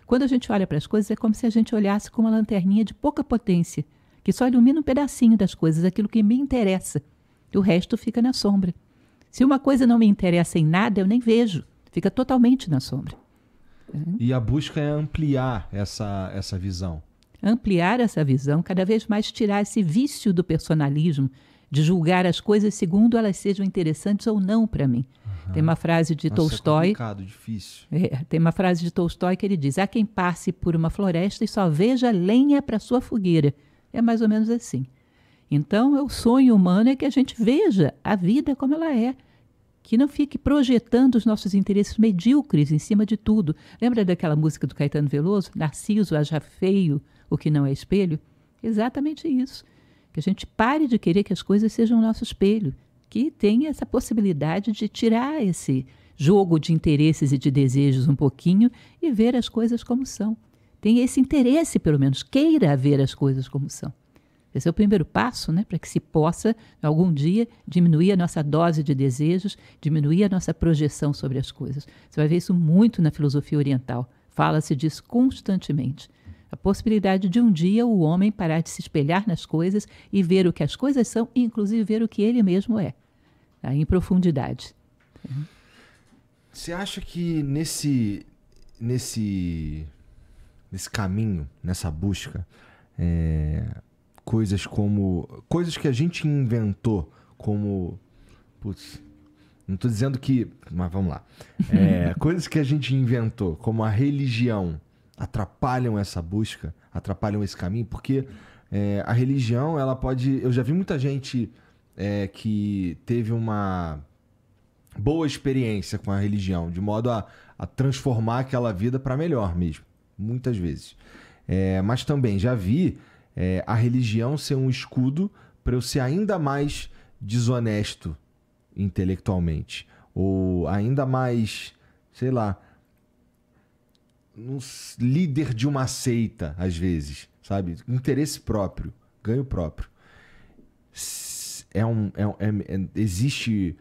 Quando a gente olha para as coisas, é como se a gente olhasse com uma lanterninha de pouca potência, que só ilumina um pedacinho das coisas, aquilo que me interessa. E o resto fica na sombra. Se uma coisa não me interessa em nada, eu nem vejo. Fica totalmente na sombra. E a busca é ampliar essa visão. Ampliar essa visão, cada vez mais tirar esse vício do personalismo, de julgar as coisas segundo elas sejam interessantes ou não para mim. Tem uma frase de Tolstói. É complicado, difícil. Tem uma frase de Tolstói que ele diz: há quem passe por uma floresta e só veja lenha para sua fogueira. É mais ou menos assim. Então, o sonho humano é que a gente veja a vida como ela é, que não fique projetando os nossos interesses medíocres em cima de tudo. Lembra daquela música do Caetano Veloso? Narciso, haja feio, o que não é espelho? Exatamente isso. Que a gente pare de querer que as coisas sejam o nosso espelho, que tenha essa possibilidade de tirar esse jogo de interesses e de desejos um pouquinho e ver as coisas como são. Tenha esse interesse, pelo menos, queira ver as coisas como são. Esse é o primeiro passo, né, para que se possa, algum dia, diminuir a nossa dose de desejos, diminuir a nossa projeção sobre as coisas. Você vai ver isso muito na filosofia oriental. Fala-se disso constantemente. A possibilidade de um dia o homem parar de se espelhar nas coisas e ver o que as coisas são e, inclusive, ver o que ele mesmo é, tá? Em profundidade. Você acha que nesse caminho, nessa busca, coisas que a gente inventou, como... Putz, não estou dizendo que... Mas vamos lá. Coisas que a gente inventou, como a religião, atrapalham essa busca, atrapalham esse caminho, porque a religião, ela pode... Eu já vi muita gente que teve uma boa experiência com a religião, de modo a transformar aquela vida para melhor mesmo, muitas vezes. Mas também já vi a religião ser um escudo para eu ser ainda mais desonesto intelectualmente, ou ainda mais, sei lá, um líder de uma seita, às vezes, sabe? Interesse próprio, ganho próprio. Existe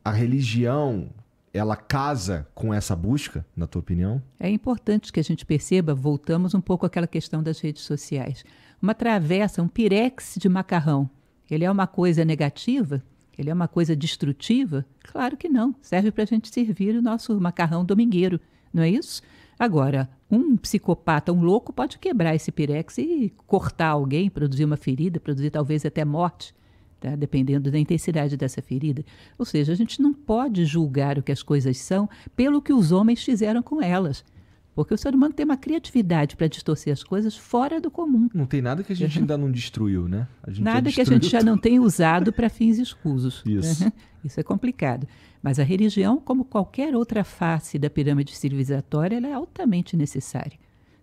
a religião, ela casa com essa busca, na tua opinião? É importante que a gente perceba, voltamos um pouco àquela questão das redes sociais. Uma travessa, um pirex de macarrão, ele é uma coisa negativa? Ele é uma coisa destrutiva? Claro que não. Serve para a gente servir o nosso macarrão domingueiro, não é isso? Agora, um psicopata, um louco, pode quebrar esse pirex e cortar alguém, produzir uma ferida, produzir talvez até morte, tá? Dependendo da intensidade dessa ferida. Ou seja, a gente não pode julgar o que as coisas são pelo que os homens fizeram com elas. Porque o ser humano tem uma criatividade para distorcer as coisas fora do comum. Não tem nada que a gente ainda não destruiu, né? Nada que a gente já não tenha usado para fins escusos. Isso. Isso é complicado. Mas a religião, como qualquer outra face da pirâmide civilizatória, ela é altamente necessária.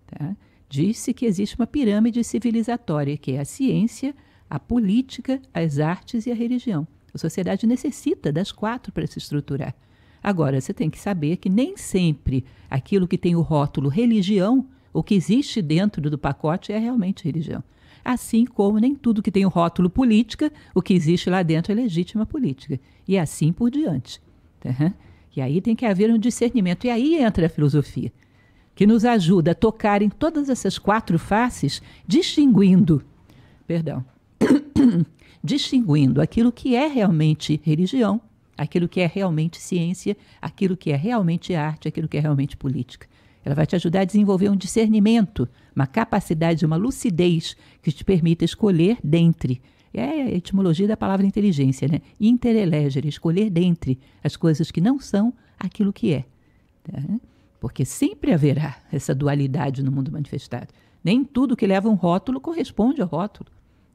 Tá? Diz-se que existe uma pirâmide civilizatória, que é a ciência, a política, as artes e a religião. A sociedade necessita das quatro para se estruturar. Agora, você tem que saber que nem sempre aquilo que tem o rótulo religião, o que existe dentro do pacote é realmente religião. Assim como nem tudo que tem o rótulo política, o que existe lá dentro é legítima política. E assim por diante. Tá? E aí tem que haver um discernimento. E aí entra a filosofia, que nos ajuda a tocar em todas essas quatro faces, distinguindo aquilo que é realmente religião, aquilo que é realmente ciência, aquilo que é realmente arte, aquilo que é realmente política. Ela vai te ajudar a desenvolver um discernimento, uma capacidade, uma lucidez que te permita escolher dentre. É a etimologia da palavra inteligência, né? Interelegere, escolher dentre as coisas que não são aquilo que é. Tá? Porque sempre haverá essa dualidade no mundo manifestado. Nem tudo que leva um rótulo corresponde ao rótulo.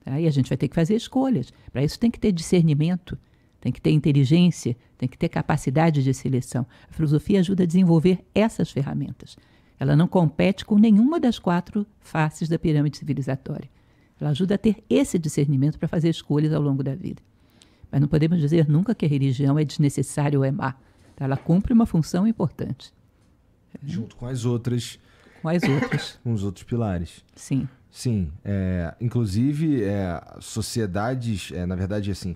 Tá? E a gente vai ter que fazer escolhas. Para isso tem que ter discernimento. Tem que ter inteligência, tem que ter capacidade de seleção. A filosofia ajuda a desenvolver essas ferramentas. Ela não compete com nenhuma das quatro faces da pirâmide civilizatória. Ela ajuda a ter esse discernimento para fazer escolhas ao longo da vida. Mas não podemos dizer nunca que a religião é desnecessária ou é má. Ela cumpre uma função importante. Junto com as outras. Com as outras. Com os outros pilares. Sim. Sim. Inclusive, sociedades, na verdade, assim...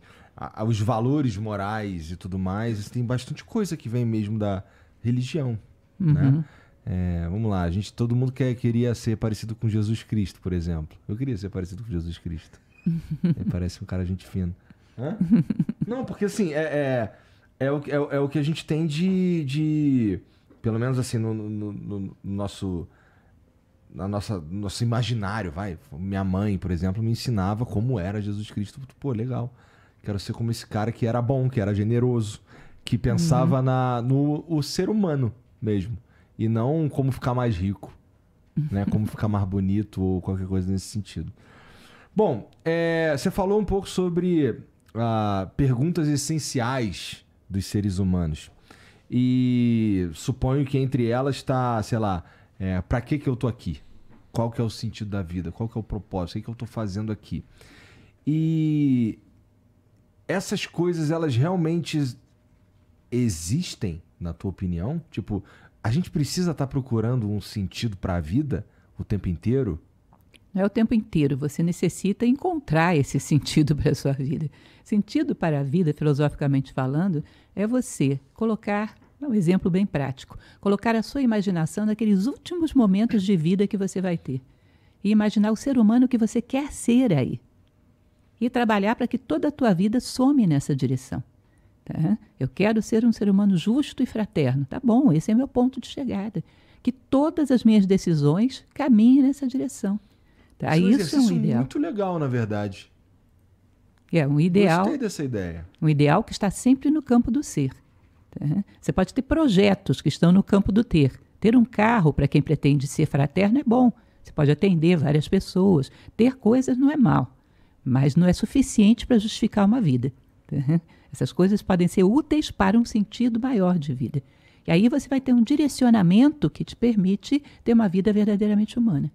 os valores morais e tudo mais, tem bastante coisa que vem mesmo da religião, né? Vamos lá, todo mundo queria ser parecido com Jesus Cristo, por exemplo. Eu queria ser parecido com Jesus Cristo. Ele parece um cara gente fina. Hã? Não, porque assim, é o que a gente tem de pelo menos assim, no nosso imaginário, vai. Minha mãe, por exemplo, me ensinava como era Jesus Cristo. Pô, legal. Quero ser como esse cara que era bom, que era generoso, que pensava no ser humano mesmo. E não como ficar mais rico, né? Como ficar mais bonito ou qualquer coisa nesse sentido. Bom, você falou um pouco sobre perguntas essenciais dos seres humanos. E suponho que entre elas está, sei lá, para que eu tô aqui? Qual que é o sentido da vida? Qual que é o propósito? O que eu tô fazendo aqui? E essas coisas, elas realmente existem, na tua opinião? Tipo, a gente precisa estar procurando um sentido para a vida o tempo inteiro? Não é o tempo inteiro, você necessita encontrar esse sentido para a sua vida. Sentido para a vida, filosoficamente falando, é você colocar, um exemplo bem prático, colocar a sua imaginação naqueles últimos momentos de vida que você vai ter. E imaginar o ser humano que você quer ser aí. E trabalhar para que toda a tua vida some nessa direção. Tá? Eu quero ser um ser humano justo e fraterno. Tá bom, esse é meu ponto de chegada. Que todas as minhas decisões caminhem nessa direção. Tá? Isso é um ideal. Muito legal, na verdade. É um ideal. Gostei dessa ideia. Um ideal que está sempre no campo do ser. Tá? Você pode ter projetos que estão no campo do ter. Ter um carro para quem pretende ser fraterno é bom. Você pode atender várias pessoas. Ter coisas não é mal. Mas não é suficiente para justificar uma vida. Tá? Essas coisas podem ser úteis para um sentido maior de vida. E aí você vai ter um direcionamento que te permite ter uma vida verdadeiramente humana.